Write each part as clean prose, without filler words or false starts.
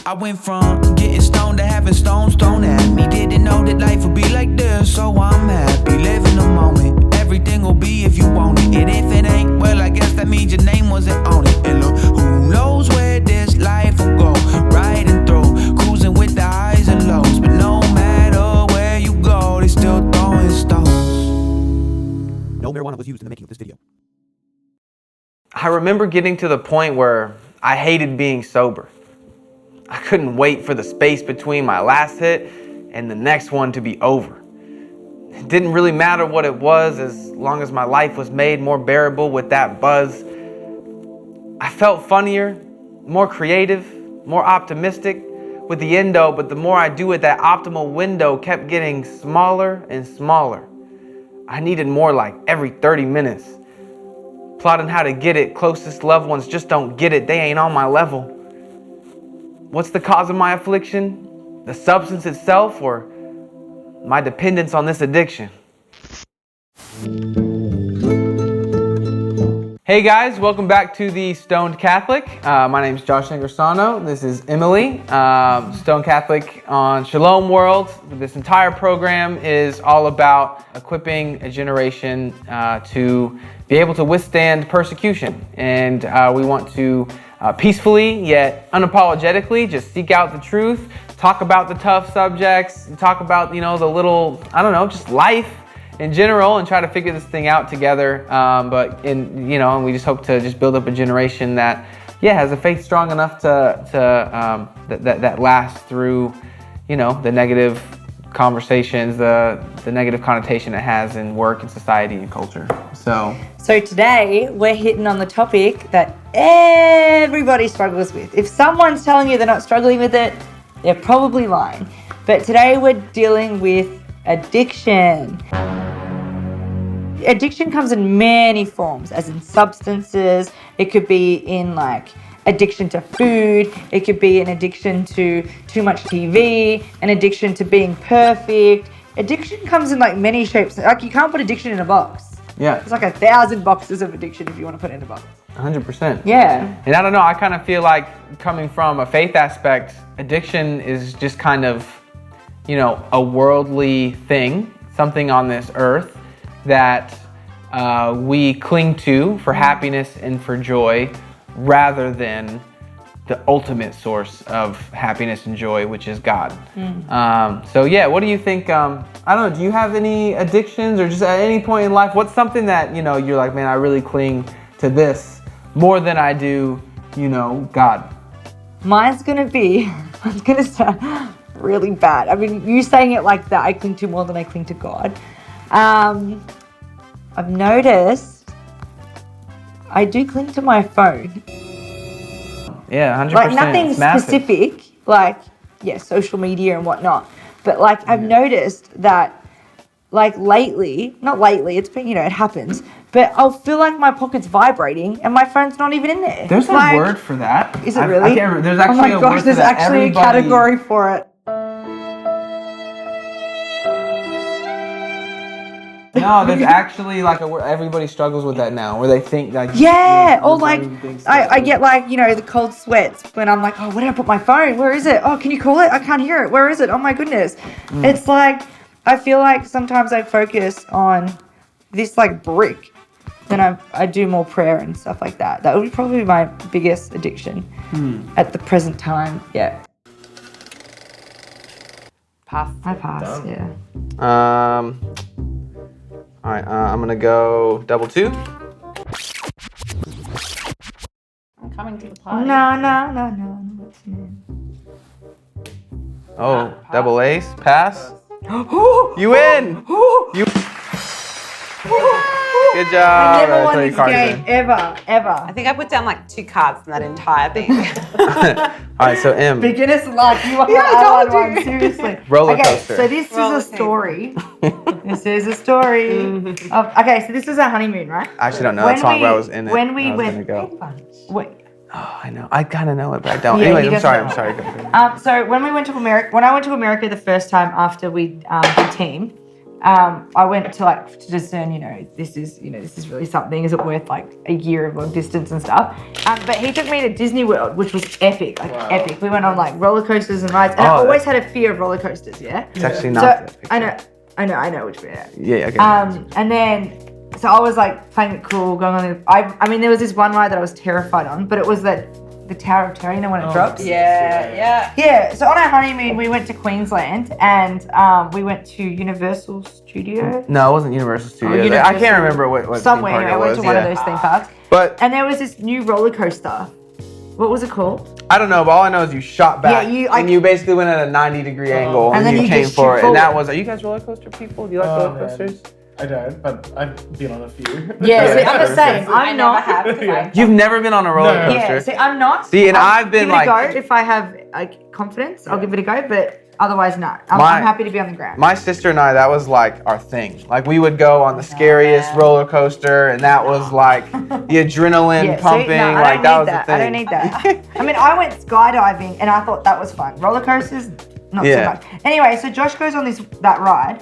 I went from getting stoned to having stones thrown at me. Didn't know that life would be like this, so I'm happy. Living the moment, everything will be if you want it. And if it ain't, well, I guess that means your name wasn't on it. And look, who knows where this life will go? Riding through, cruising with the highs and lows. But no matter where you go, they still throwing stones. No marijuana was used in the making of this video. I remember getting to the point where I hated being sober. I couldn't wait for the space between my last hit and the next one to be over. It didn't really matter what it was as long as my life was made more bearable with that buzz. I felt funnier, more creative, more optimistic with the endo, but the more I do it, that optimal window kept getting smaller and smaller. I needed more like every 30 minutes. Plotting how to get it, closest loved ones just don't get it, they ain't on my level. What's the cause of my affliction? The substance itself or my dependence on this addiction? Hey guys, welcome back to the Stoned Catholic. My name is Josh Ingersano. This is Emily, Stoned Catholic on Shalom World. This entire program is all about equipping a generation to be able to withstand persecution. And we want to peacefully yet unapologetically just seek out the truth, talk about the tough subjects, talk about, the little, just life in general, and try to figure this thing out together. And we just hope to just build up a generation that, has a faith strong enough that lasts through, the negative conversations, the negative connotation it has in work and society and culture. So today we're hitting on the topic that everybody struggles with. If someone's telling you they're not struggling with it, they're probably lying. But today we're dealing with addiction. Addiction comes in many forms, as in substances. It could be in addiction to food. It could be an addiction to too much TV, an addiction to being perfect. Addiction comes in many shapes. You can't put addiction in a box. yeah, There's 1,000 boxes of addiction if you want to put it in a box. 100%. Yeah. And I don't know, I kind of feel like coming from a faith aspect, addiction is just kind of, a worldly thing, something on this earth that we cling to for happiness and for joy rather than the ultimate source of happiness and joy, which is God. What do you think? I don't know, do you have any addictions or just at any point in life, what's something that, you're like, man, I really cling to this more than I do, God? Mine's going to sound really bad. I mean, you saying it like that, I cling to more than I cling to God. I've noticed I do cling to my phone. Yeah, 100%. Nothing specific, social media and whatnot. But I've noticed that not lately, it's been, it happens, but I'll feel like my pocket's vibrating and my phone's not even in there. There's a word for that. Is it really? There's actually a word for that. There's actually a category for it. No, there's actually a word, everybody struggles with that now, where they think I get the cold sweats when I'm like, oh, where did I put my phone? Where is it? Oh, can you call it? I can't hear it. Where is it? Oh my goodness. It's I feel like sometimes I focus on this brick, then I do more prayer and stuff like that. That would be probably my biggest addiction at the present time. Yeah. Pass. I pass, yeah. All right, I'm gonna go double 2. I'm coming to the party. No. Oh, double ace, pass. You win! You. Good job. I never won this game, ever. I think I put down 2 cards in that entire thing. All right, so M. Beginner's luck. You are one, seriously. Roller coaster. Okay, so this is a story. This is a story. So this was our honeymoon, right? I actually don't know that song, but I was in it. When we went. Wait. Oh, I know. I kind of know it, but I don't. Yeah, Anyways, I'm sorry. So when I went to America the first time after we did team, I went to discern, this is really something. Is it worth like a year of long distance and stuff? But he took me to Disney World, which was epic, epic. We went on like roller coasters and rides, and I always had a fear of roller coasters. Yeah, It's actually not. so I know which bit. Yeah. Okay. And then. So I was like playing it cool, going on. I mean, there was this one ride that I was terrified on, but it was the Tower of Terror, when it drops. Yeah. So on our honeymoon, we went to Queensland and we went to Universal Studios. No, it wasn't Universal Studios. Universal, I can't remember what somewhere. theme park I it went was. to one of those theme parks. But And there was this new roller coaster. What was it called? I don't know, but all I know is you shot back and you basically went at a 90-degree angle and then you came just for it. shoot And that forward. was, are you guys roller coaster people? Do you like roller coasters? I don't, but I've been on a few. Yeah, see, I'm the same. I I'm never not. have. 'Cause I- You've never been on a roller No. coaster? Yeah, see, I'm not. See, and I'll I've been give it like- a go if I have like confidence. I'll give it a go, but otherwise, not. I'm My- happy to be on the ground. My sister and I, that was like our thing. Like we would go on the scariest roller coaster, and that was like the adrenaline Yeah, see, pumping. no, I like don't that need was that. the thing. I don't need that. I mean, I went skydiving and I thought that was fun. Roller coasters, not so Yeah. much. Anyway, so Josh goes on that ride,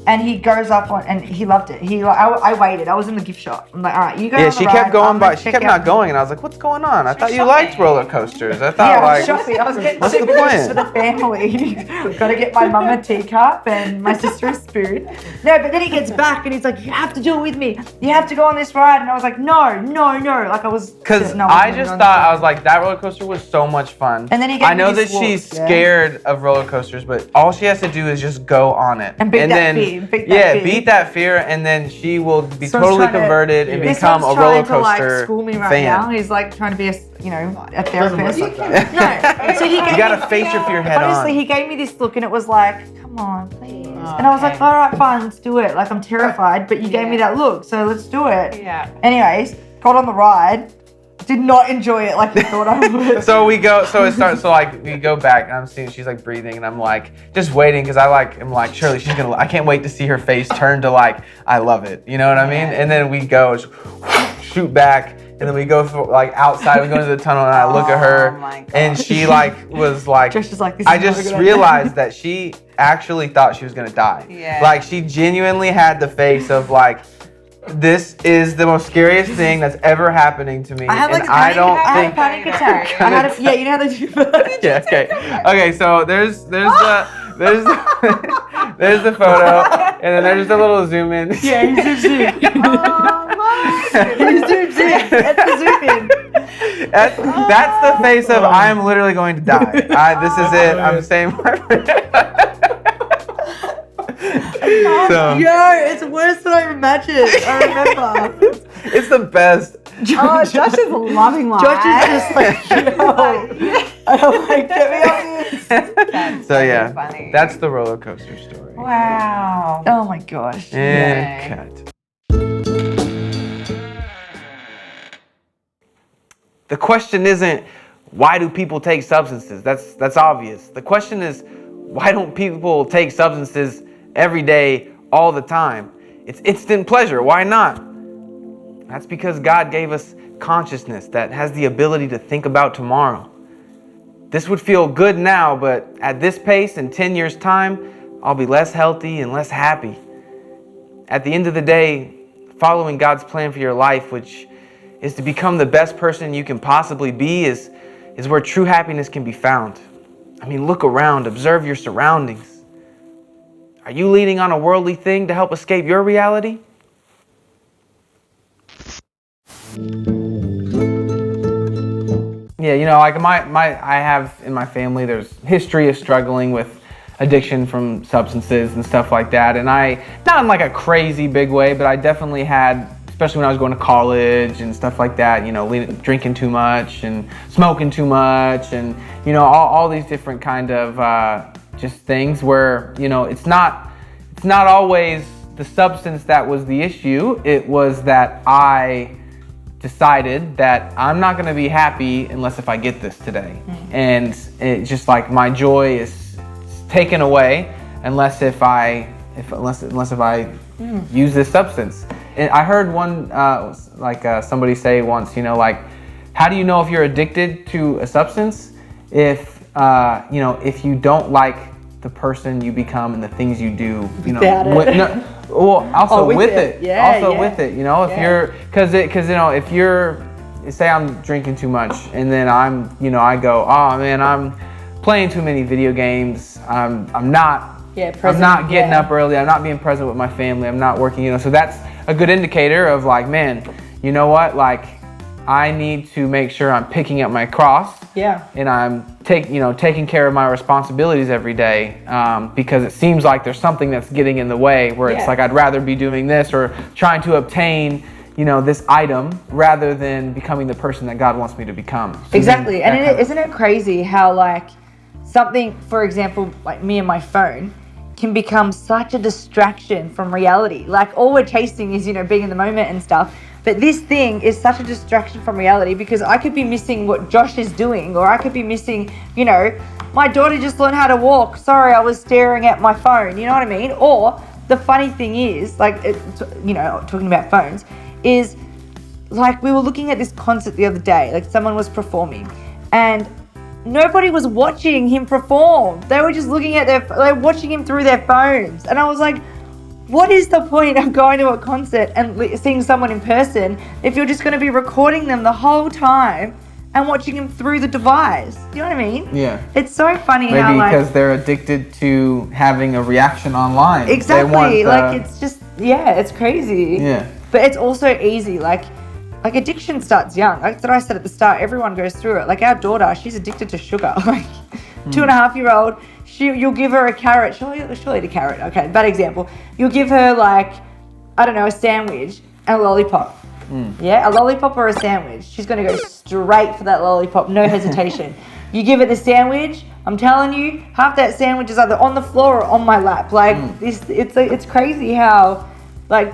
and he goes up on, and he loved it. I waited. I was in the gift shop. I'm like, all right, you go. Yeah, on the she ride, kept going, I'm gonna but she check kept out- not going, and I was like, "What's going on? I thought you shopping. liked roller coasters. I thought Yeah, I like, was shopping. I was getting what's the super plan? for the family. Got to get my mum a teacup and my sister a spoon. No, but then he gets back and he's like, "You have to do it with me. You have to go on this ride." And I was like, "No." Like I was. Because no, I I'm just gonna thought, go on I was like, that roller coaster was so much fun. And then he gave I know me that this she's look, yeah. scared of roller coasters, but all she has to do is just go on it. And beat that then, fear, beat that yeah, fear. beat that fear, and then she will be This one's totally trying to- converted and This become a one's roller trying to, like, coaster school me right fan. now. He's like trying to be a Doesn't work therapist. like that. No, so he gave You gotta me, face your fear head honestly, on. he gave me this look and it was like, "Come on, please." And I was like, "All right, fine, let's do it." Like I'm terrified, but you gave me that look, so let's do it. Yeah. Anyways, got on the ride, did not enjoy it like you thought I would. So we go, so it starts, so like we go back and I'm seeing she's like breathing and I'm like just waiting because I'm like, surely she's gonna, I can't wait to see her face turn to like, I love it. You know what I mean? And then we go, shoot back. And then we go for, like outside, we go into the tunnel and I look at her Oh my God. and she like was like, Josh is like, "This I is not a just good idea." realized that she actually thought she was gonna die. Yeah. Like she genuinely had the face of like, this is the most scariest thing that's ever happening to me. I had like and I don't I had a think. panic attack. I had yeah, you know how they do Yeah. Okay. Okay. So there's the there's the photo, and then there's the little zoom in. Yeah, he zooms in. He zooms in. That's the zoom in. That's the face of I'm literally going to die. This is it. I'm saying my So Yo, it's worse than I imagined. I remember. it's the best. Oh, Josh is loving life. Josh is just like, yo. I'm like, get me off this. That's So yeah, funny. that's the roller coaster story. Wow. Oh my gosh. And Okay. cut. The question isn't why do people take substances? That's obvious. The question is why don't people take substances every day, all the time? It's instant pleasure. Why not? That's because God gave us consciousness that has the ability to think about tomorrow. This would feel good now, but at this pace in 10 years' time, I'll be less healthy and less happy. At the end of the day, following God's plan for your life, which is to become the best person you can possibly be, is where true happiness can be found. I mean, look around, observe your surroundings. Are you leaning on a worldly thing to help escape your reality? Yeah, you know, like I have in my family, there's history of struggling with addiction from substances and stuff like that. And not in like a crazy big way, but I definitely had, especially when I was going to college and stuff like that, you know, drinking too much and smoking too much and, you know, all these different kind of just things where, you know, it's not always the substance that was the issue. It was that I decided that I'm not going to be happy unless if I get this today. And it's just like my joy is taken away unless if I use this substance. And I heard one somebody say once, you know, like, how do you know if you're addicted to a substance? If you know, if you don't like the person you become and the things you do, you know, Without it. also with with it. it. Yeah, also yeah. with it, you know, if you're, cause you know, if you're, say I'm drinking too much and then I'm, you know, I go, oh man, I'm playing too many video games. I'm not getting up early. I'm not being present with my family. I'm not working, you know, so that's a good indicator of like, man, you know what, like I need to make sure I'm picking up my cross. Yeah. And I'm taking care of my responsibilities every day, because it seems like there's something that's getting in the way where it's like I'd rather be doing this or trying to obtain, you know, this item rather than becoming the person that God wants me to become. So Exactly. then And isn't it crazy how like something, for example, like me and my phone can become such a distraction from reality. Like all we're chasing is, you know, being in the moment and stuff. But this thing is such a distraction from reality because I could be missing what Josh is doing, or I could be missing, you know, my daughter just learned how to walk. Sorry, I was staring at my phone. You know what I mean? Or the funny thing is, like, you know, talking about phones, is like we were looking at this concert the other day, like someone was performing and nobody was watching him perform. They were just looking at they're watching him through their phones. And I was like, what is the point of going to a concert and seeing someone in person if you're just going to be recording them the whole time and watching them through the device? You know what I mean? Yeah. It's so funny maybe how like... because they're addicted to having a reaction online. Exactly. Like it's just, it's crazy. Yeah. But it's also easy. Like addiction starts young. Like that I said at the start, everyone goes through it. Like our daughter, she's addicted to sugar. Like 2.5-year-old, you'll give her a carrot. She'll eat a carrot. Okay, bad example. You'll give her like, I don't know, a sandwich and a lollipop. Yeah, a lollipop or a sandwich. She's going to go straight for that lollipop, no hesitation. You give it the sandwich, I'm telling you, half that sandwich is either on the floor or on my lap. Like it's crazy how, like,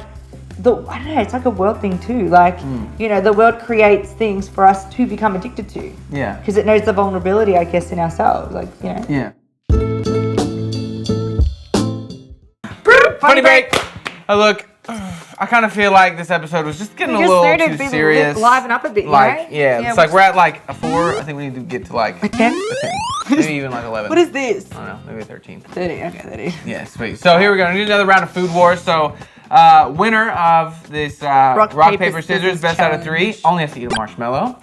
I don't know, it's like a world thing too. Like, you know, the world creates things for us to become addicted to. Yeah. Because it knows the vulnerability, I guess, in ourselves. Like, you know. Yeah. Funny break. Oh, look, I kind of feel like this episode was just getting a little too serious. Liven up a bit, like, you know? yeah, it's like we're at like a 4. I think we need to get to like a 10? Maybe even like 11. What is this? I don't know, maybe a 13. 30, okay, 30. Yeah, sweet. So here we go. We need another round of food wars. So winner of this rock, paper, scissors, best out of 3, only has to eat a marshmallow.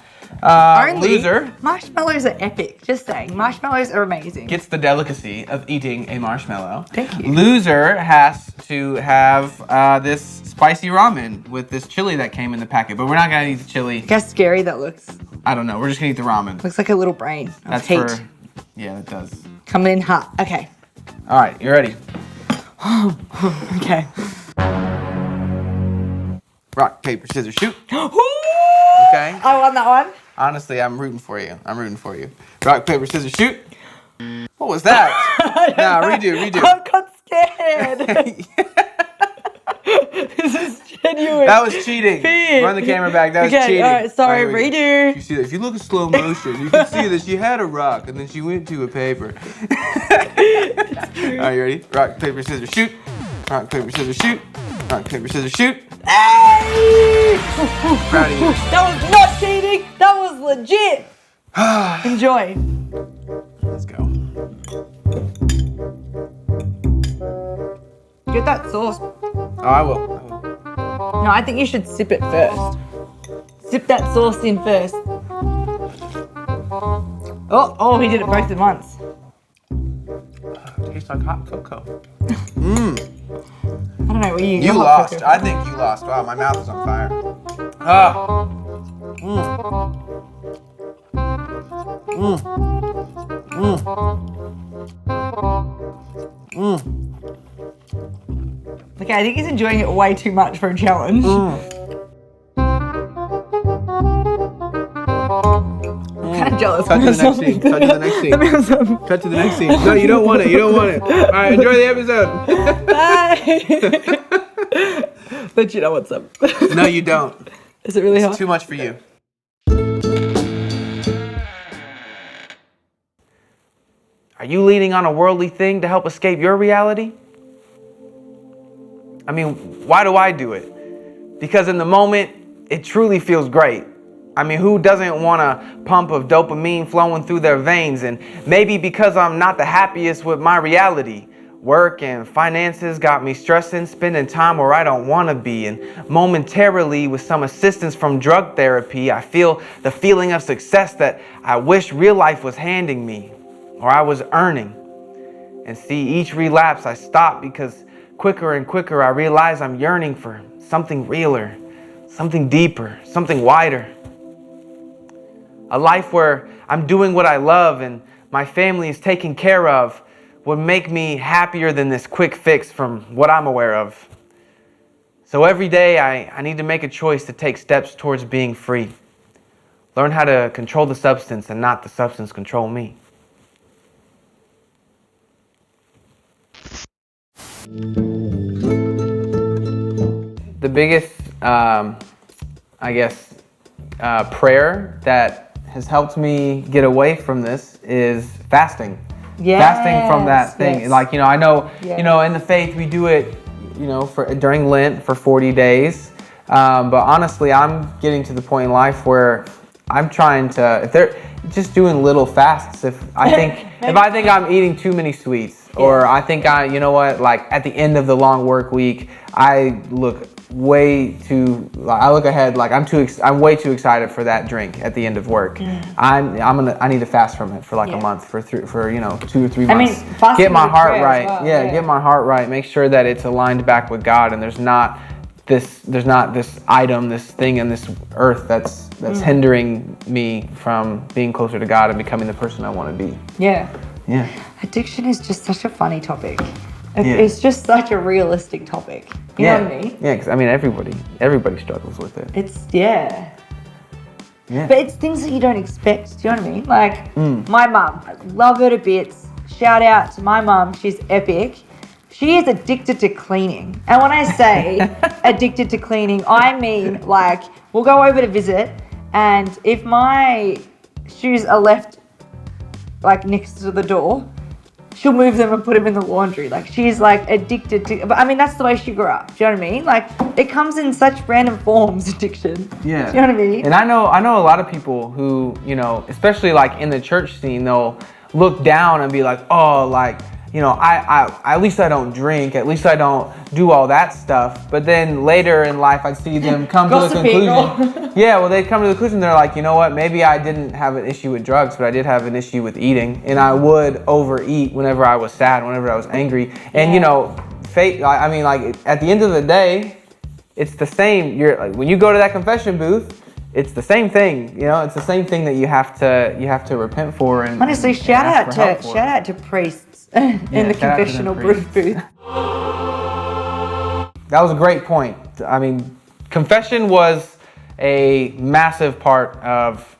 Loser. Marshmallows are epic. Just saying. Marshmallows are amazing. Gets the delicacy of eating a marshmallow. Thank you. Loser has to have this spicy ramen with this chili that came in the packet. But we're not going to eat the chili. Look how scary that looks. I don't know. We're just going to eat the ramen. Looks like a little brain. That's heat. Yeah, it does. Coming in hot. Okay. All right, you ready? Okay. Rock, paper, scissors, shoot. Okay. I won that one. Honestly, I'm rooting for you. Rock, paper, scissors, shoot. What was that? Nah, redo. I got scared. This is genuine. That was cheating. Run the camera back. That was cheating. All right, sorry, redo. You see that? If you look at slow motion, you can see that she had a rock and then she went to a paper. All right, you ready? Rock, paper, scissors, shoot. Rock, paper, scissors, shoot. Rock, paper, scissors, shoot. Hey! Proud of you. That was not cheating. That was legit. Enjoy. Let's go. Get that sauce. Oh, I will. No, I think you should sip it first. Sip that sauce in first. Oh, he did it both at once. Tastes like hot cocoa. I don't know what you You lost. I think you lost. Wow, my mouth is on fire. Okay, I think he's enjoying it way too much for a challenge. I'm kind of jealous. Cut to the next scene. Cut to the next scene. Cut to the next scene. No, you don't want it. All right, enjoy the episode. Bye. But you know what's up. No, you don't. Is it really hot? It's too much for you. Are you leaning on a worldly thing to help escape your reality? I mean, why do I do it? Because in the moment, it truly feels great. I mean, who doesn't want a pump of dopamine flowing through their veins? And maybe because I'm not the happiest with my reality, work and finances got me stressing, spending time where I don't want to be. And momentarily, with some assistance from drug therapy, I feel the feeling of success that I wish real life was handing me, or I was earning. And see, each relapse I stop because quicker and quicker I realize I'm yearning for something realer, something deeper, something wider. A life where I'm doing what I love and my family is taken care of would make me happier than this quick fix from what I'm aware of. So every day I need to make a choice to take steps towards being free. Learn how to control the substance and not the substance control me. The biggest, prayer that has helped me get away from this is fasting. Fasting from that thing. Yes. Like, I know, Yeah. in the faith we do it, during Lent for 40 days. But honestly, I'm getting to the point in life where I'm trying to, if they're just doing little fasts, if I think I'm eating too many sweets, or I think like at the end of the long work week, I look ahead, like I'm way too excited for that drink at the end of work. I need to fast from it for like a month, for 2 or 3 months. Fasting Get my is heart prayer right. as well, Get my heart right. Make sure that it's aligned back with God, and there's not this item, this thing in this earth that's hindering me from being closer to God and becoming the person I want to be. Yeah. Addiction is just such a funny topic. It's just such a realistic topic. You know what I mean? Yeah, because everybody struggles with it. Yeah. But it's things that you don't expect. Do you know what I mean? Like my mum, I love her to bits. Shout out to my mum. She's epic. She is addicted to cleaning. And when I say addicted to cleaning, I mean like we'll go over to visit, and if my shoes are left like next to the door, she'll move them and put them in the laundry. Like she's like addicted to, but I mean, that's the way she grew up. Do you know what I mean? Like it comes in such random forms, addiction. Yeah. Do you know what I mean? And I know a lot of people who, especially like in the church scene, they'll look down and be like, oh, like, I at least I don't drink, at least I don't do all that stuff. But then later in life, I'd see them come to the conclusion. They come to the conclusion. They're like, you know what? Maybe I didn't have an issue with drugs, but I did have an issue with eating, and I would overeat whenever I was sad, whenever I was angry. And fate. I mean, like at the end of the day, it's the same. You're like when you go to that confession booth. It's the same thing, it's the same thing that you have to repent for. And honestly, and shout ask out to priests in the confessional booth. That was a great point. I mean, confession was a massive part of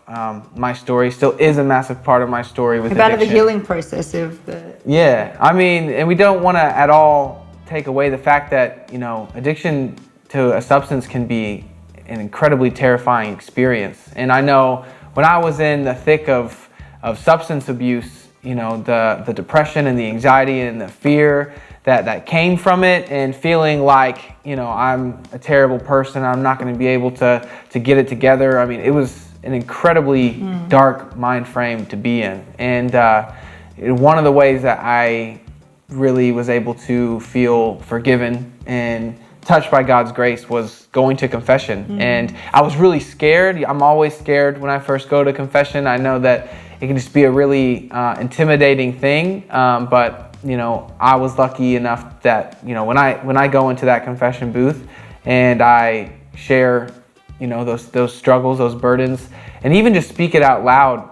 my story. Still is a massive part of my story with about addiction. the healing process of the. Yeah, I mean, and we don't want to at all take away the fact that addiction to a substance can be an incredibly terrifying experience. And I know when I was in the thick of substance abuse, the depression and the anxiety and the fear that came from it, and feeling like, I'm a terrible person, I'm not going to be able to get it together. I mean, it was an incredibly dark mind frame to be in. And one of the ways that I really was able to feel forgiven and touched by God's grace was going to confession. And I was really scared. I'm always scared when I first go to confession. I know that it can just be a really intimidating thing. But I was lucky enough that, when I go into that confession booth and I share, those struggles, those burdens, and even just speak it out loud,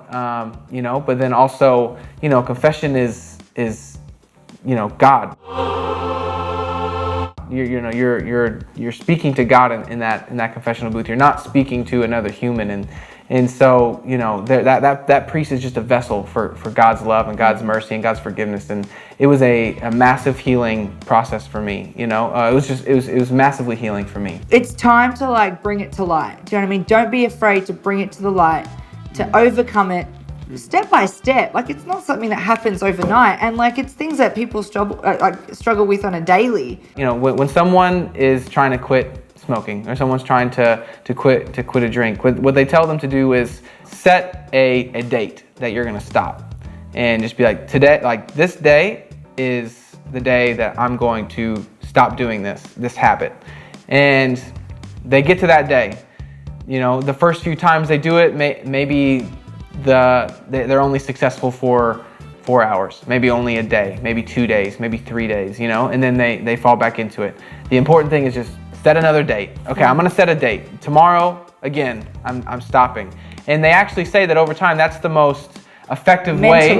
but then also, confession is God. You're speaking to God in that confessional booth. You're not speaking to another human, and so that priest is just a vessel for God's love and God's mercy and God's forgiveness. And it was a massive healing process for me. It was massively healing for me. It's time to like bring it to light. Do you know what I mean? Don't be afraid to bring it to the light, to overcome it. Step by step. Like it's not something that happens overnight, and like it's things that people struggle with on a daily. When someone is trying to quit smoking, or someone's trying to quit a drink, what they tell them to do is set a date that you're gonna stop, and just be like, today, like this day is the day that I'm going to stop doing this habit. And they get to that day. You know, the first few times they do it, maybe they're only successful for 4 hours, maybe only a day, maybe 2 days, maybe 3 days, you know, and then they fall back into it. The important thing is just set another date. Okay, I'm gonna set a date. Tomorrow, again, I'm stopping. And they actually say that over time, that's the most effective way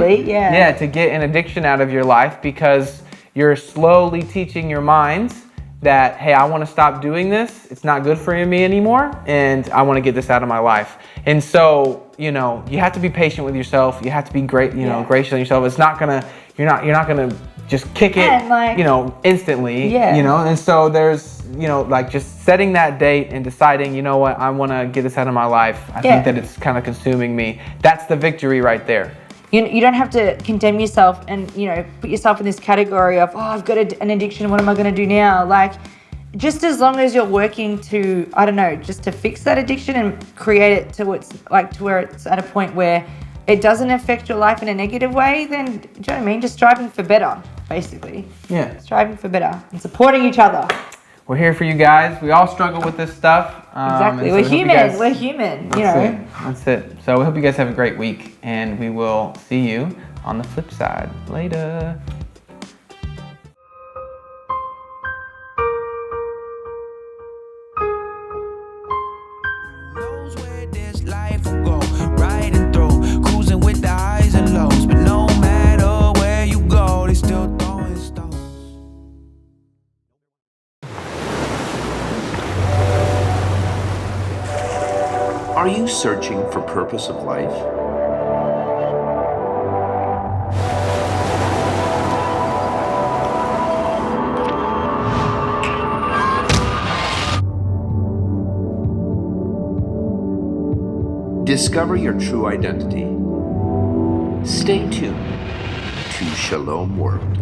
to get an addiction out of your life, because you're slowly teaching your minds that, hey, I want to stop doing this. It's not good for me anymore, and I want to get this out of my life. And so, you know, you have to be patient with yourself. You have to be gracious on yourself. It's not gonna, you're not gonna just kick it, like, you know, instantly. You know, and so there's, you know, like just setting that date and deciding, you know what, I want to get this out of my life. I think that it's kind of consuming me. That's the victory right there. You don't have to condemn yourself and, you know, put yourself in this category of, oh, I've got an addiction, what am I going to do now? Like, just as long as you're working to, I don't know, just to fix that addiction and create it to where it's at a point where it doesn't affect your life in a negative way, then, do you know what I mean? Just striving for better, basically. Yeah. Striving for better and supporting each other. We're here for you guys. We all struggle with this stuff. Exactly. We're human. We're human. You know. That's it. So we hope you guys have a great week, and we will see you on the flip side. Later. Knows where this life will go, riding through, cruising with the highs and lows. But no matter where you go, they still throwing stones. Are you searching for purpose of life? Discover your true identity. Stay tuned to Shalom World.